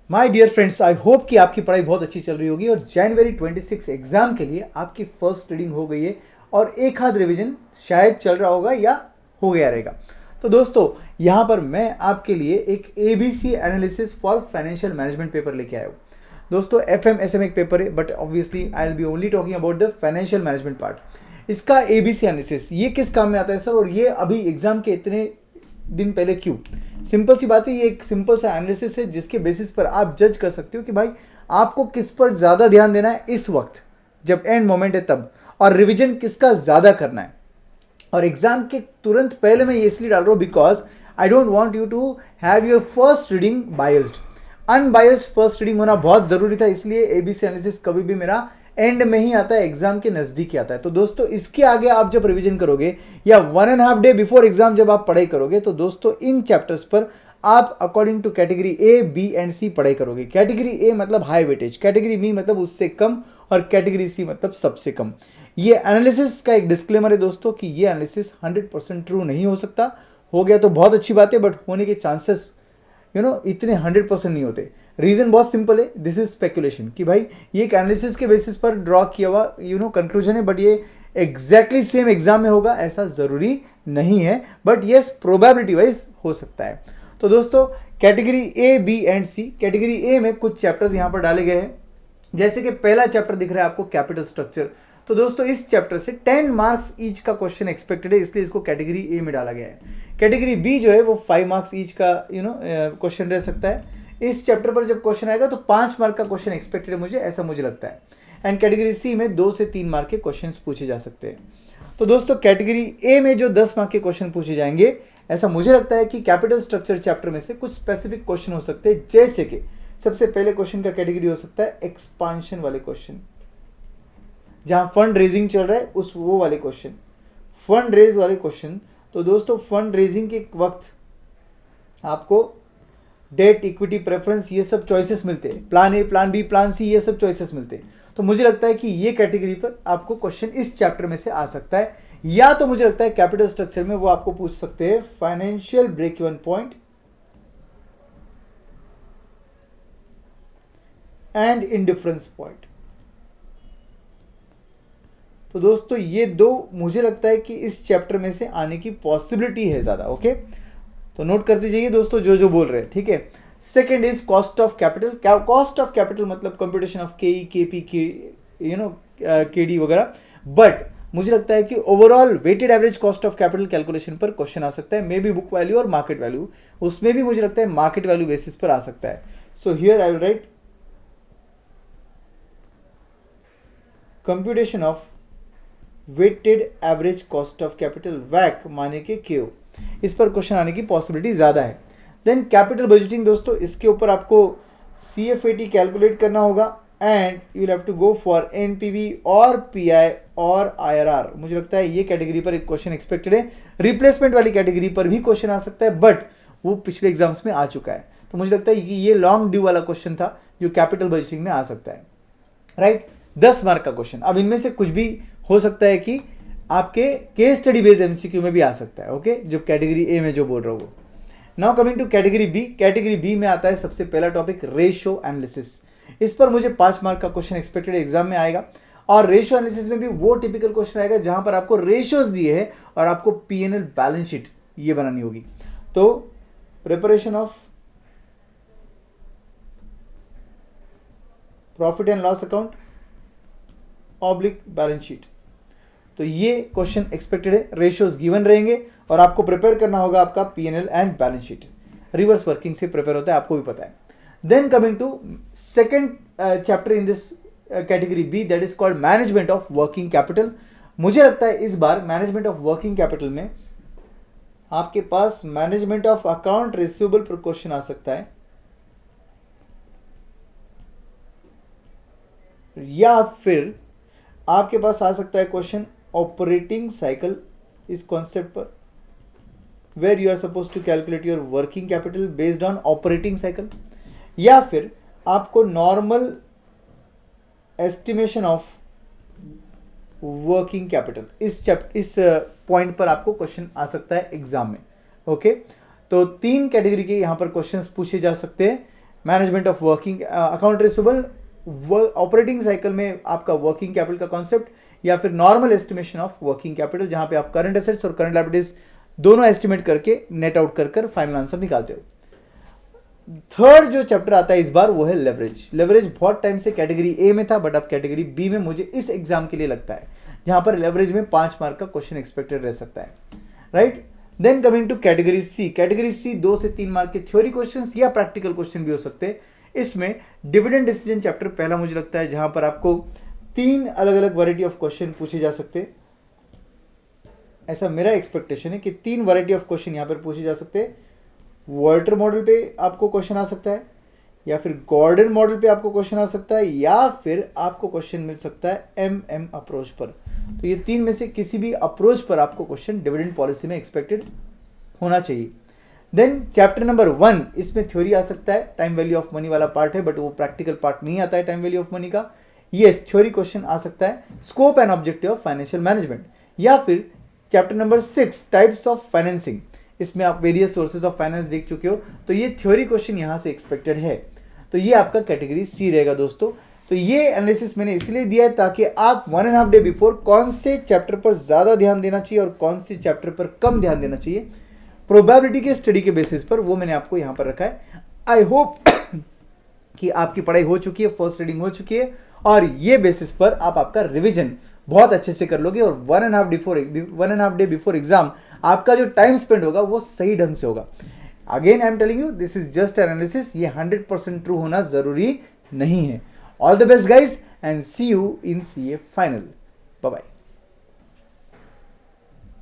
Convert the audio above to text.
My dear friends, I hope कि आपकी पढ़ाई बहुत अच्छी चल रही होगी और जनवरी 26 एग्जाम के लिए आपकी फर्स्ट रीडिंग हो गई है और एक आध रिवीजन शायद चल रहा होगा या हो गया रहेगा। तो दोस्तों, यहाँ पर मैं आपके लिए एक ABC analysis for financial management paper लेके आया हूँ। दोस्तों, FMSM एक पेपर है, but obviously I will be only talking about the financial management part. इसका ABC एनालिसिस ये किस काम में आता है सर, और ये अभी एग्जाम के इतने दिन पहले क्यों? सिंपल सी बात है, ये एक सिंपल सा एनालिसिस है जिसके बेसिस पर आप जज कर सकते हो कि भाई आपको किस पर ज़्यादा ध्यान देना है इस वक्त जब एंड मोमेंट है तब, और रिवीजन किसका ज़्यादा करना है। और एग्जाम के तुरंत पहले मैं ये इसलिए डाल रहा हूँ because I don't want you to have your first reading biased. Unbiased first reading होना बहुत ज़रूरी था, इसलिए ABC एनालिसिस कभी भी मेरा एंड में ही आता है, एग्जाम के नज़दीक ही आता है। तो दोस्तों, इसके आगे आप जब रिवीजन करोगे या 1.5 डे बिफोर एग्जाम जब आप पढ़ाई करोगे, तो दोस्तों इन चैप्टर्स पर आप according to category A, B and C पढ़ाई करोगे। कैटेगरी A मतलब हाई वेटेज, कैटेगरी B मतलब उससे कम, और कैटेगरी C मतलब सबसे कम। ये एनालिसिस का एक डिस्क्लेमर है दोस्तों कि ये एनालिसिस 100% ट्रू नहीं हो सकता। हो गया तो बहुत अच्छी बात है, बट होने के चांसेस इतने 100% नहीं होते। रीजन बहुत सिंपल है, दिस इज स्पेकुलेशन कि भाई ये एक एनालिसिस के बेसिस पर ड्रॉ किया हुआ कंक्लूजन है, बट ये एग्जैक्टली सेम एग्जाम में होगा ऐसा जरूरी नहीं है, बट येस प्रोबेबिलिटी वाइज हो सकता है। तो दोस्तों, category A, B and C। Category A में कुछ चैप्टर्स यहां पर डाले गए हैं, जैसे कि पहला चैप्टर दिख रहा है आपको कैपिटल स्ट्रक्चर। तो दोस्तों, इस चैप्टर से 10 मार्क्स ईच का क्वेश्चन एक्सपेक्टेड है, इसलिए इसको कैटेगरी A में डाला गया है। कैटेगरी B जो है वो 5 मार्क्स ईच का क्वेश्चन रह सकता है। इस चैप्टर पर जब क्वेश्चन आएगा तो 5 मार्क का क्वेश्चन एक्सपेक्टेड है, मुझे लगता है। एंड कैटेगरी C में 2 से 3 मार्क के क्वेश्चन पूछे जा सकते हैं। तो दोस्तों, कैटेगरी A में जो 10 मार्क के क्वेश्चन पूछे जाएंगे, ऐसा मुझे लगता है कि कैपिटल स्ट्रक्चर चैप्टर में से कुछ स्पेसिफिक क्वेश्चन हो सकते हैं, जैसे कि सबसे पहले क्वेश्चन का कैटेगरी हो सकता है एक्सपांशन वाले क्वेश्चन, जहां फंड रेजिंग चल रहा है वो वाले क्वेश्चन, फंड रेज वाले क्वेश्चन। तो दोस्तों, फंड रेजिंग के वक्त आपको डेट, इक्विटी, प्रेफरेंस, ये सब चॉइसेस मिलते हैं। Plan A, plan B, plan C, ये सब चॉइसेस मिलते हैं। तो मुझे लगता है कि ये कैटेगरी पर आपको क्वेश्चन इस चैप्टर में से आ सकता है, या तो मुझे लगता है कैपिटल स्ट्रक्चर में वो आपको पूछ सकते हैं financial break even point and indifference point. तो दोस्तों, ये दो मुझे लगता है कि इस चैप्टर में से आने की पॉसिबिलिटी है ज्यादा। ओके, तो नोट करते जाइए दोस्तों जो बोल रहे हैं, ठीक है। Second is cost of capital. Cost of capital मतलब computation of KE, KP, KD वगैरह। बट मुझे लगता है कि overall weighted average cost of capital calculation पर क्वेश्चन आ सकता है, मे बी बुक वैल्यू और मार्केट वैल्यू, उसमें भी मुझे लगता है मार्केट वैल्यू बेसिस पर आ सकता है। So here I will write computation of weighted average cost of capital, वैक माने के KO, इस पर क्वेश्चन आने की पॉसिबिलिटी ज्यादा है। देन कैपिटल बजटिंग दोस्तों, इसके ऊपर आपको CFAT कैलकुलेट करना होगा and you will have to go for NPV और PI और IRR। मुझे लगता है ये कैटेगरी पर एक क्वेश्चन एक्सपेक्टेड है। रिप्लेसमेंट वाली कैटेगरी पर भी क्वेश्चन आ सकता है, बट वो पिछले एग्जाम्स में आ चुका है। तो मुझे लगता है कि ये लॉन्ग ड्यू वाला क्वेश्चन था जो कैपिटल बजटिंग में आ सकता है, राइट। 10 मार्क का क्वेश्चन। अब इनमें से कुछ भी हो सकता है कि आपके केस स्टडी बेस्ड MCQ में भी आ सकता है। ओके, जो कैटेगरी A में जो बोल रहा हूँ वो। Now coming to category B। Category B में आता है सबसे पहला टॉपिक रेशियो एनालिसिस। इस पर मुझे 5 मार्क का क्वेश्चन एक्सपेक्टेड एग्जाम में आएगा, और रेशियो एनालिसिस में भी वो टिपिकल क्वेश्चन आएगा जहां पर आपको रेशियोज दिए हैं और आपको P&L बैलेंस शीट ये बनानी होगी। तो preparation of profit and loss account oblique balance sheet, तो ये क्वेश्चन एक्सपेक्टेड है। रेशियोज गिवन रहेंगे और आपको प्रिपेयर करना होगा आपका P&L and balance sheet. Reverse working से प्रिपेयर होता है, आपको भी पता है। Then coming to second chapter in this category B, that is called management of working capital. मुझे लगता है इस बार मैनेजमेंट ऑफ वर्किंग कैपिटल में आपके पास मैनेजमेंट ऑफ अकाउंट रिसीवेबल पर क्वेश्चन आ सकता है, या फिर आपके पास आ सकता है क्वेश्चन ऑपरेटिंग साइकिल इस कॉन्सेप्ट पर, where you are suppose to calculate your working capital based on operating cycle, या फिर आपको normal estimation of working capital इस पॉइंट पर आपको क्वेश्चन आ सकता है एग्जाम में। ओके, तो 3 कैटेगरी के यहां पर क्वेश्चंस पूछे जा सकते हैं। Management of working account receivable, operating cycle में आपका वर्किंग कैपिटल का कॉन्सेप्ट, या फिर normal estimation of working capital जहां पे आप करंट एसेट्स और करंट लायबिलिटीज दोनों एस्टिमेट करके नेट आउट कर फाइनल आंसर निकालते हो। थर्ड जो चैप्टर आता है इस बार वो है लेवरेज। लेवरेज बहुत टाइम से कैटेगरी ए में था, बट अब कैटेगरी बी में मुझे इस एग्जाम के लिए लगता है, जहां पर लेवरेज में 5 मार्क का क्वेश्चन एक्सपेक्टेड रह सकता है, right. Then coming to category C. Category C 2 से 3 मार्क के थ्योरी क्वेश्चंस या प्रैक्टिकल क्वेश्चन भी हो सकते हैं। इसमें डिविडेंड डिसीजन चैप्टर पहला मुझे लगता है, जहां पर आपको 3 अलग अलग वैरायटी ऑफ क्वेश्चन पूछे जा सकते हैं। ऐसा मेरा एक्सपेक्टेशन है कि 3 वैरायटी ऑफ क्वेश्चन यहां पर पूछे जा सकते हैं। वॉल्टर मॉडल पे आपको क्वेश्चन आ सकता है, या फिर गॉर्डन मॉडल पे आपको क्वेश्चन आ सकता है, या फिर आपको क्वेश्चन मिल सकता है एमएम अप्रोच पर। तो ये 3 में से किसी भी अप्रोच पर आपको क्वेश्चन डिविडेंड पॉलिसी में एक्सपेक्टेड होना चाहिए। देन चैप्टर नंबर 1, इसमें थ्योरी आ सकता है, टाइम वैल्यू ऑफ मनी वाला पार्ट है, बट वो प्रैक्टिकल पार्ट नहीं आता है टाइम वैल्यू ऑफ मनी का। यस, थ्योरी क्वेश्चन आ सकता है, scope and objective of financial management. या फिर chapter number 6, types of financing, इसमें आप वेरियस सोर्सेज ऑफ फाइनेंस देख चुके हो, तो ये थ्योरी क्वेश्चन यहां से एक्सपेक्टेड है। तो ये आपका कैटेगरी सी रहेगा दोस्तों। तो ये एनालिसिस मैंने इसलिए दिया है ताकि आप 1.5 डे बिफोर कौन से चैप्टर पर ज्यादा ध्यान देना चाहिए और कौन से चैप्टर पर कम ध्यान देना चाहिए, प्रोबेबिलिटी के स्टडी के बेसिस पर, वो मैंने आपको यहां पर रखा है। आई होप कि आपकी पढ़ाई हो चुकी है, फर्स्ट रीडिंग हो चुकी है, और ये बेसिस पर आप आपका रिवीजन बहुत अच्छे से कर लोगे, और 1.5 डे बिफोर एग्जाम आपका जो टाइम स्पेंड होगा वो सही ढंग से होगा। Again I am telling you, this is just analysis, ये 100% ट्रू होना जरूरी नहीं है। All the best guys and see you in CA final. Bye bye.